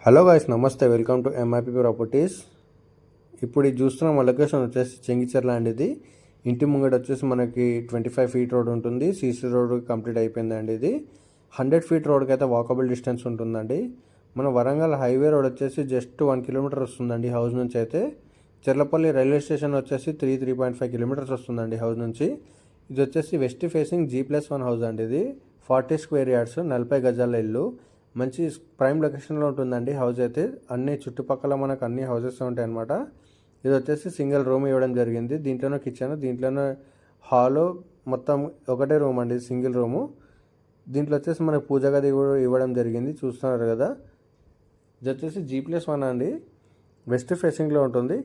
Hello guys, నమస్తే. Welcome to MIP properties. ఇప్పుడు ఇది చూస్తున్న లొకేషన్ వచ్చేసి చెంగిచెర్ల అండి. ఇది ఇంటి ముంగట వచ్చేసి మనకి 25 ఫీట్ రోడ్ ఉంటుంది. సీసీ రోడ్ కంప్లీట్ అయిపోయిందండి. ఇది 100 ఫీట్ రోడ్కి అయితే వాకబుల్ డిస్టెన్స్ ఉంటుందండి. మన వరంగల్ హైవే రోడ్ వచ్చేసి జస్ట్ 1 కిలోమీటర్ వస్తుందండి హౌస్ నుంచి. అయితే చెర్లపల్లి రైల్వే స్టేషన్ వచ్చేసి 3.5 కిలోమీటర్స్ వస్తుందండి హౌస్ నుంచి. ఇది వచ్చేసి వెస్ట్ ఫేసింగ్ G+1 హౌస్ అండి. ఇది 40 స్క్వేర్ యార్డ్స్, 40 గజాల ఇల్లు. మంచి ప్రైమ్ లొకేషన్లో ఉంటుందండి హౌస్ అయితే. అన్ని చుట్టుపక్కల మనకు అన్ని హౌసెస్ ఉంటాయి అన్నమాట. ఇది వచ్చేసి సింగిల్ రూమ్ ఇవ్వడం జరిగింది. దీంట్లోనే కిచెన్, దీంట్లోనే హాలు, మొత్తం ఒకటే రూమ్ అండి, సింగిల్ రూము. దీంట్లో వచ్చేసి మనకు పూజ గది కూడా ఇవ్వడం జరిగింది, చూస్తున్నారు కదా. ఇది వచ్చేసి G+1 అండి, వెస్ట్ ఫేసింగ్లో ఉంటుంది.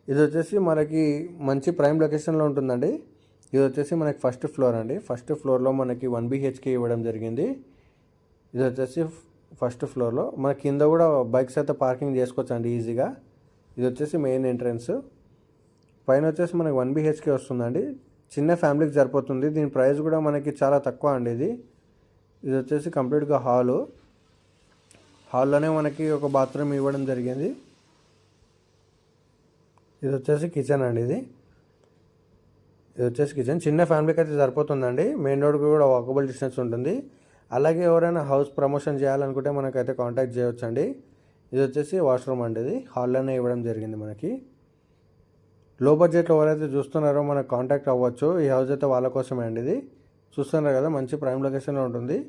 ఇది వచ్చేసి మనకి మంచి ప్రైమ్ లొకేషన్లో ఉంటుందండి. ఇది వచ్చేసి మనకి ఫస్ట్ ఫ్లోర్ అండి. ఫస్ట్ ఫ్లోర్లో మనకి 1 BHK ఇవ్వడం జరిగింది. ఇది వచ్చేసి ఫస్ట్ ఫ్లోర్లో మన కింద కూడా బైక్స్ అయితే పార్కింగ్ చేసుకోవచ్చు అండి ఈజీగా. ఇది వచ్చేసి మెయిన్ ఎంట్రన్స్. పైన వచ్చేసి మనకి 1 BHK వస్తుందండి. చిన్న ఫ్యామిలీకి సరిపోతుంది. దీని ప్రైస్ కూడా మనకి చాలా తక్కువ అండి. ఇది వచ్చేసి కంప్లీట్గా హాల్లోనే మనకి ఒక బాత్రూమ్ ఇవ్వడం జరిగింది. ఇది వచ్చేసి కిచెన్ అండి. ఇది వచ్చేసి కిచెన్ చిన్న ఫ్యామిలీకి అయితే సరిపోతుందండి. మెయిన్ రోడ్కి కూడా వాకబుల్ డిస్టెన్స్ ఉంటుంది. అలాగే ఎవరైనా హౌస్ ప్రమోషన్ చేయాలనుకుంటే మనకైతే కాంటాక్ట్ చేయవచ్చండి. ఇది వచ్చేసి వాష్రూమ్ అండి. ఇది హాల్లోనే ఇవ్వడం జరిగింది మనకి. లో బడ్జెట్లో ఎవరైతే చూస్తున్నారో మనకు కాంటాక్ట్ అవ్వచ్చు. ఈ హౌస్ అయితే వాళ్ళ కోసమే అండి. ఇది చూస్తున్నారు కదా, మంచి ప్రైమ్ లొకేషన్లో ఉంటుంది.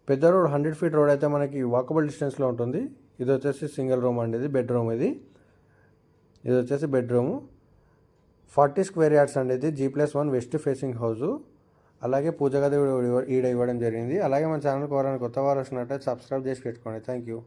పెద్ద రోడ్ 100 ఫీట్ రోడ్ అయితే మనకి వాకబుల్ డిస్టెన్స్లో ఉంటుంది. ఇది వచ్చేసి సింగిల్ రూమ్ అండి. ఇది బెడ్రూమ్. ఇది వచ్చేసి బెడ్రూము. 40 స్క్వేర్ యార్డ్స్ అండి. ఇది G+1 వెస్ట్ ఫేసింగ్ హౌసు. అలాగే పూజ గది ఈడ ఇవ్వడం జరిగింది. అలాగే మన ఛానల్కి ఎవరైనా కొత్త వారు వచ్చినట్లయితే సబ్స్క్రైబ్ చేసి పెట్టుకోండి. Thank you.